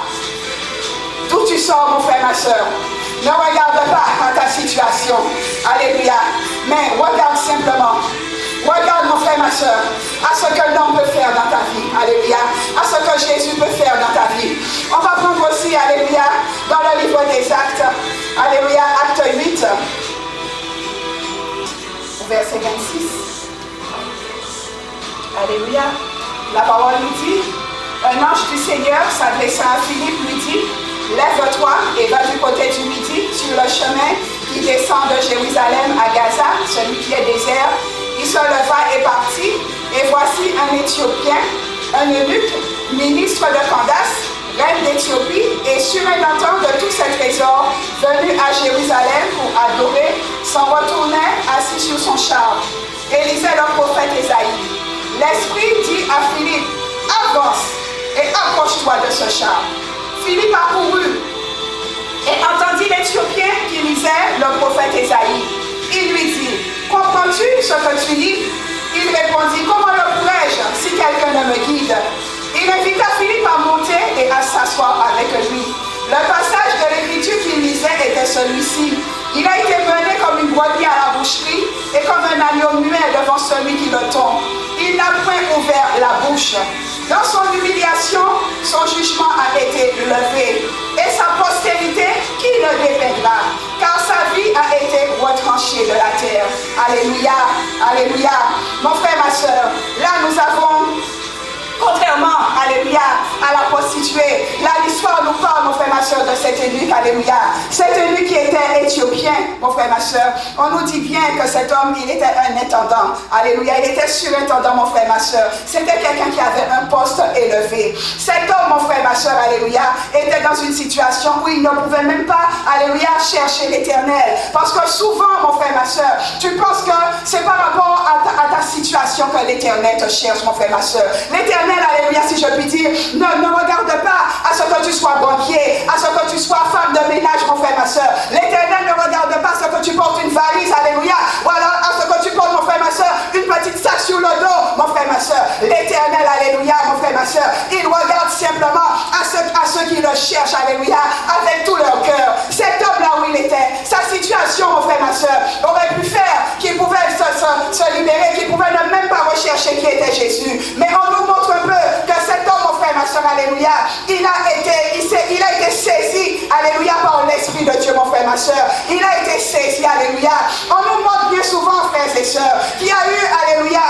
d'où tu sors, mon frère, ma soeur. Ne regarde pas à ta situation. Alléluia. Mais regarde simplement. Regarde, mon frère, ma soeur, à ce que l'homme peut faire dans ta vie. Alléluia. À ce que Jésus peut faire dans ta vie. On va prendre aussi, alléluia, dans le livre des Actes. Alléluia, acte 8. Verset 26. Alléluia. La parole nous dit, un ange du Seigneur s'adressant à Philippe lui dit, lève-toi et va du côté du midi sur le chemin qui descend de Jérusalem à Gaza, celui qui est désert. Il se leva et partit, et voici un Éthiopien, un eunuque, ministre de Candace, reine d'Éthiopie, et surintendant de tous ses trésors, venu à Jérusalem pour adorer, s'en retournait assis sur son char, et lisait le prophète Ésaïe. L'Esprit dit à Philippe, avance et approche-toi de ce char. Philippe accourut et entendit l'Éthiopien qui lisait le prophète Ésaïe. Il lui dit, comprends-tu ce que tu lis? Il répondit, comment le pourrais-je si quelqu'un ne me guide? Il invita Philippe à monter et à s'asseoir avec lui. Le passage de l'écriture qu'il lisait était celui-ci. Il a été mené comme celui qui le tombe. Il n'a point ouvert la bouche. Dans son humiliation, son jugement a été levé. Et sa postérité, qui le défendra? Car sa vie a été retranchée de la terre. Alléluia, alléluia. Mon frère, ma soeur, là nous avons... Contrairement, alléluia, à la prostituée, là l'histoire nous parle, mon frère, ma soeur, de cet eunuque, alléluia. Cet eunuque qui était éthiopien, mon frère, ma soeur, on nous dit bien que cet homme, il était un intendant, alléluia, il était surintendant, mon frère, ma soeur. C'était quelqu'un qui avait un poste élevé. Cet homme, mon frère, ma soeur, alléluia, était dans une situation où il ne pouvait même pas, alléluia, chercher l'éternel. Parce que souvent, mon frère, ma soeur, tu penses que c'est par rapport à ta situation que l'éternel te cherche, mon frère, ma soeur. L'éternel, alléluia, si je puis dire, ne regarde pas à ce que tu sois banquier, à ce que tu sois femme de ménage, mon frère, ma soeur. L'éternel ne regarde pas à ce que tu portes une valise, alléluia, ou alors à ce que tu portes, mon frère, ma soeur, une petite sac sur le dos, mon frère, ma soeur. L'éternel, alléluia, mon frère, ma soeur, il regarde simplement à ceux qui le cherchent, alléluia, avec tout leur cœur. Cet homme là où il était, sa situation, mon frère, ma soeur, aurait pu faire qu'il pouvait se libérer, qu'il pouvait ne même pas rechercher qui était Jésus. Mais on nous montre un peu que cet homme, mon frère, ma soeur, alléluia, il a été saisi, alléluia, par l'Esprit de Dieu, mon frère, ma soeur. Il a été saisi, alléluia. On nous montre bien souvent, frères et sœurs, qu'il y a eu, alléluia,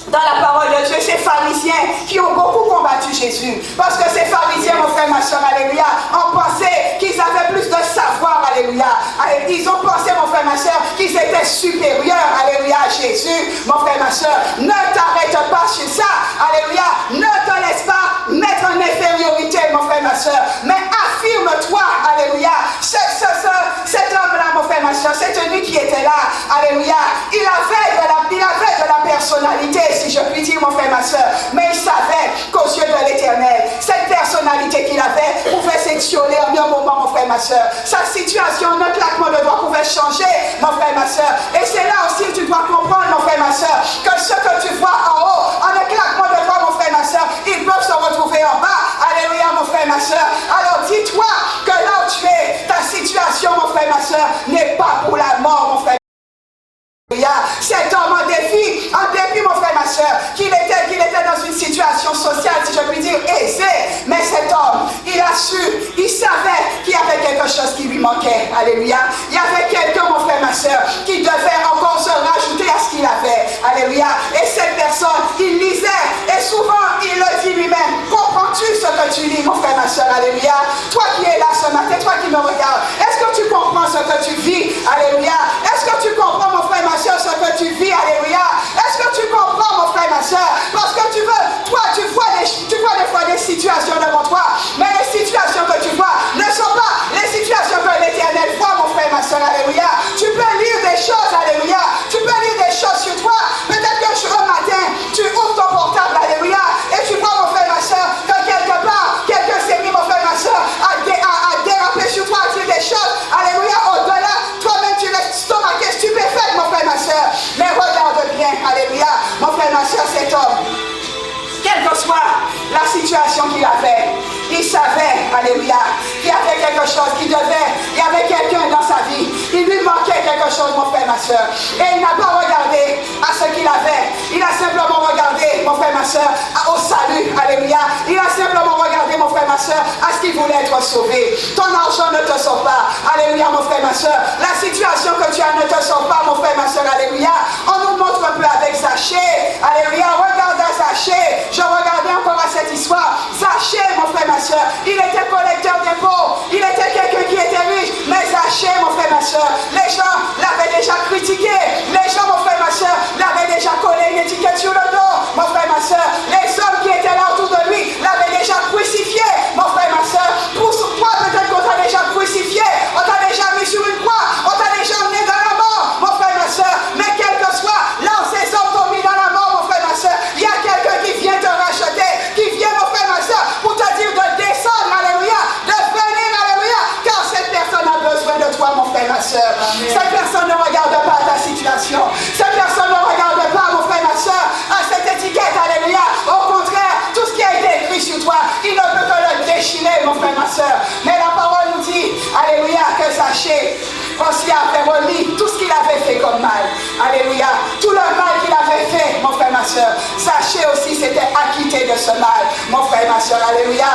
dans la parole de Dieu, ces pharisiens qui ont beaucoup combattu Jésus. Parce que ces pharisiens, mon frère, ma soeur, alléluia, ont pensé qu'ils avaient plus de savoir, alléluia. Ils ont pensé, mon frère, ma soeur, qu'ils étaient supérieurs, alléluia, à Jésus. Mon frère, ma soeur, ne t'arrête pas sur ça, alléluia. Ne te laisse pas mettre en infériorité, mon frère, ma soeur. Mais affirme-toi, alléluia. Cet homme-là, mon frère, ma soeur, cet eunuque qui était là, alléluia, il avait de la personnalité, si je puis dire, mon frère, ma soeur, mais il savait qu'aux yeux de l'Éternel, cette personnalité qu'il avait pouvait s'étioler en un moment, mon frère, ma soeur. Sa situation, notre claquement de doigts pouvait changer, mon frère, ma soeur. Et c'est là aussi que tu dois comprendre, mon frère, ma soeur, que ce que tu vois en haut, en un claquement de doigts, mon frère, ma soeur, ils peuvent se retrouver en bas. Alléluia, mon frère, ma soeur. Alors dis-toi que là où tu es, ta situation, mon frère, ma soeur, n'est pas pour la mort, mon frère. Cet homme en dépit, mon frère, ma soeur, qu'il était dans une situation sociale, si je puis dire, aisée, mais cet homme, il savait qu'il y avait quelque chose qui lui manquait, alléluia. Il y avait quelqu'un, mon frère, ma soeur, qui devait encore se rajouter à ce qu'il avait, alléluia. Et cette personne, il lisait, et souvent, il le dit lui-même, comprends-tu ce que tu lis, mon frère, ma soeur, alléluia. Toi qui es là ce matin, toi qui me regardes, est-ce que tu comprends ce que tu vis, alléluia. Est-ce que tu comprends, mon frère, ma soeur, ce que tu vis, alléluia. Est-ce que tu comprends, mon frère, ma soeur? Parce que tu vois des fois des situations devant toi, mais les situations que tu vois ne sont pas les situations que l'Éternel voit, mon frère, ma soeur, alléluia. Tu peux lire des choses, alléluia. Tu peux lire des choses sur toi. Peut-être que un matin, tu ouvres ton portable, alléluia, et tu vois, mon frère, ma soeur, que quelque part, quelqu'un s'est mis, mon frère, ma soeur, à déraper sur toi, à dire des choses, alléluia, au-delà, toi-même tu restes stomaqué, stupéfait, mon frère, ma soeur. Mais regarde bien, alléluia, mon frère, ma soeur, cet homme, quelle que soit la situation qu'il avait, il savait, alléluia, qu'il y avait quelque chose il y avait quelqu'un dans sa vie, il lui manquait quelque chose, mon frère, ma soeur, et il n'a pas regardé à ce qu'il avait, il a simplement regardé, mon frère, ma soeur, au salut, alléluia, il a simplement regardé, mon frère, ma soeur, à ce qu'il voulait être sauvé. Ton argent ne te sauve pas, alléluia, mon frère, ma soeur, la situation que tu as ne te sauve pas, mon frère, ma soeur, alléluia. On nous montre un peu avec Zachée, alléluia, regarde à Zachée. Je regardais encore à cette histoire. Zachée, mon frère, ma soeur, il était collecteur d'impôts. Il était quelqu'un qui était riche. Mais Zachée, mon frère, ma soeur, les gens l'avaient déjà critiqué. Les gens, mon frère, ma soeur, l'avaient déjà collé une étiquette sur le dos. Mon frère, ma soeur, les hommes qui étaient là autour de lui l'avaient déjà crucifié. Mon frère, ma soeur, pour toi, peut-être qu'on t'a déjà crucifié. On t'a déjà mis sur une croix. On t'a déjà emmené dans la mort, mon frère, ma soeur. Mais quel que soit, là où ces hommes t'ont mis dans la mort, mon frère, ma soeur, il y a quelqu'un qui vient te racheter, qui vient, mon frère, ma soeur, pour te dire de descendre, alléluia, de venir, alléluia, car cette personne a besoin de toi, mon frère, ma soeur. Cette personne ne regarde pas ta situation. Cette personne ne regarde pas, mon frère, ma soeur, à cette étiquette, alléluia. Au contraire, tout ce qui a été écrit sur toi, il ne peut que le déchirer, mon frère, ma soeur. Mais la parole nous dit, alléluia, que Zachée aussi avait remis tout ce qu'il avait fait comme mal. Alléluia. Tout le mal qu'il avait de ce mal, mon frère et ma soeur. Alléluia.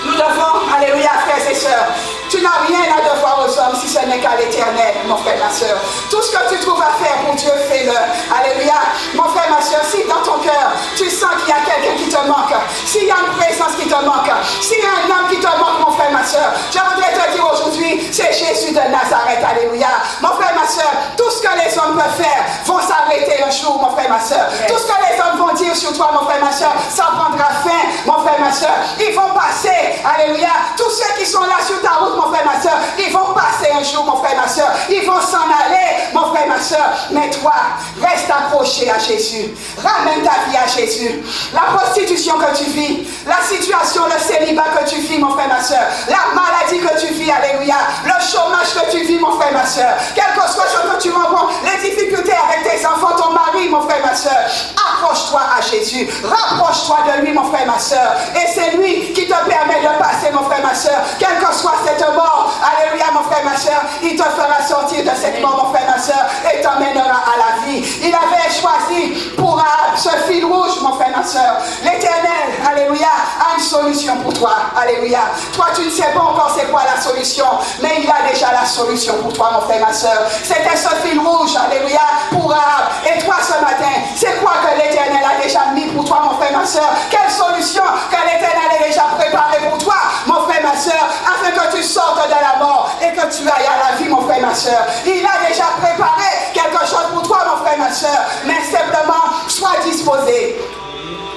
Nous devons, alléluia, frères et sœurs, tu n'as rien à devoir aux hommes si ce n'est qu'à l'Éternel, mon frère, ma soeur. Tout ce que tu trouves à faire pour Dieu, fais-le. Alléluia. Mon frère, ma soeur, si dans ton cœur, tu sens qu'il y a quelqu'un qui te manque, s'il y a une présence qui te manque, s'il y a un homme qui te manque, mon frère, ma soeur, je voudrais te dire aujourd'hui, c'est Jésus de Nazareth. Alléluia. Mon frère, ma soeur, tout ce que les hommes peuvent faire vont s'arrêter un jour, mon frère, ma soeur. Tout ce que les hommes vont dire sur toi, mon frère, ma soeur, ça prendra fin, mon frère, ma soeur. Ils vont passer. Alléluia. Tous ceux qui sont là sur ta route, mon frère, ma soeur, ils vont passer un jour, mon frère, ma soeur. Ils vont s'en aller, mon frère, ma soeur. Mais toi, reste accroché à Jésus. Ramène ta vie à Jésus. La prostitution que tu vis, la situation, le célibat que tu vis, mon frère, ma soeur, la maladie que tu vis, alléluia, le chômage que tu vis, mon frère, ma soeur, quel que soit ce que tu rencontres, les difficultés avec tes enfants, ton mari, mon frère, ma soeur, accroche-toi à Jésus. Rapproche-toi de lui, mon frère, ma soeur. Et c'est lui qui te permet de passer, mon frère, ma soeur, quelle que soit cette mort, alléluia, mon frère, ma soeur, il te fera sortir de cette mort, mon frère, ma soeur, et t'emmènera à la vie. Il avait choisi pour ce fil rouge, mon frère, ma soeur. L'Éternel, alléluia, a une solution pour toi, alléluia. Toi, tu ne sais pas encore c'est quoi la solution, mais il a déjà la solution pour toi, mon frère, ma soeur. C'était ce fil rouge, alléluia, pour Rahab. Et toi, ce matin, c'est quoi que l'Éternel a déjà mis pour toi, mon frère, ma soeur? Quelle solution que l'Éternel a déjà préparée pour toi, mon frère, ma soeur, afin que tu sortes de la mort et que tu ailles à la vie, mon frère, ma soeur. Il a déjà préparé quelque chose pour toi, mon frère, ma soeur. Mais simplement, sois disposé.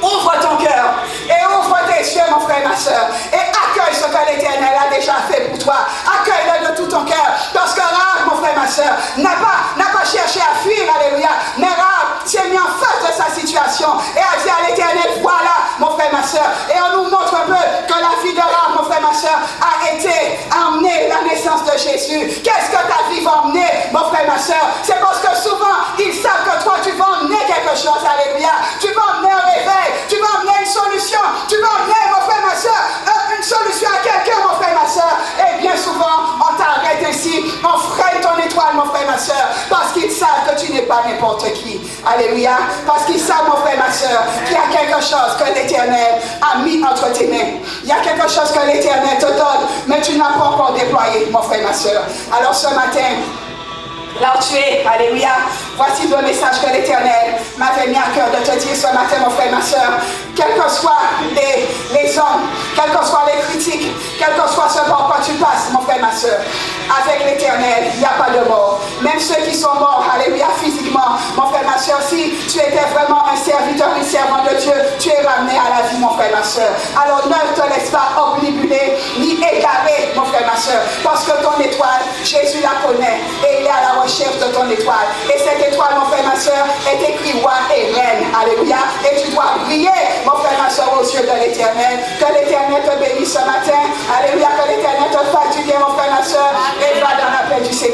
Ouvre ton cœur et ouvre tes yeux, mon frère, ma soeur, et accueille ce que l'Éternel a déjà fait pour toi. Accueille-le de tout ton cœur. Parce que Rahab, mon frère, ma soeur, n'a pas cherché à fuir, alléluia. Mais Rahab s'est mis en face de sa situation et a dit à l'Éternel, voilà, mon frère, ma soeur. Et on nous montre un peu que la vie de Rahab, mon frère, ma soeur, a été emmenée la naissance de Jésus. Qu'est-ce que ta vie va emmener, mon frère, ma soeur? C'est parce que souvent, ils savent que toi, tu vas emmener quelque chose, alléluia. Tu vas emmener un réveil. Tu vas emmener une solution. Tu vas emmener, mon frère, ma soeur, une solution à quelqu'un, mon frère, ma soeur. Et bien souvent, on t'arrête ainsi. On freine ton étoile, mon frère, ma soeur. Parce qu'ils savent que tu n'es pas n'importe qui. Alléluia. Parce qu'ils savent, mon frère, ma soeur, qu'il y a quelque chose que l'Éternel a mis entre tes mains. Il y a quelque chose que l'Éternel te donne, mais tu n'as pas encore déployé, mon frère, ma soeur. Alors ce matin, là où tu es, alléluia, voici le message que l'Éternel m'avait mis à cœur de te dire ce matin, mon frère, ma soeur. Quels que soient les hommes, quelles que soient les critiques, quel que soit ce par quoi tu passes, mon frère, ma soeur, avec l'Éternel, il n'y a pas de mort. Même ceux qui sont morts, alléluia, physiquement, mon frère, ma soeur, si tu étais vraiment un serviteur, une servante de Dieu, tu es ramené à la vie, mon frère, ma soeur. Alors ne te laisse pas omnibuler, ni égarer, mon frère, ma soeur, parce que ton étoile, Jésus la connaît, et il est à la recherche de ton étoile. Et cette étoile, mon frère, ma soeur, est écrit roi et reine, alléluia, et tu dois briller, mon frère, ma soeur, aux yeux de l'Éternel. Que l'Éternel te bénisse ce matin, alléluia, que l'Éternel te fasse du bien, mon frère, ma soeur, et va dans la paix du Seigneur.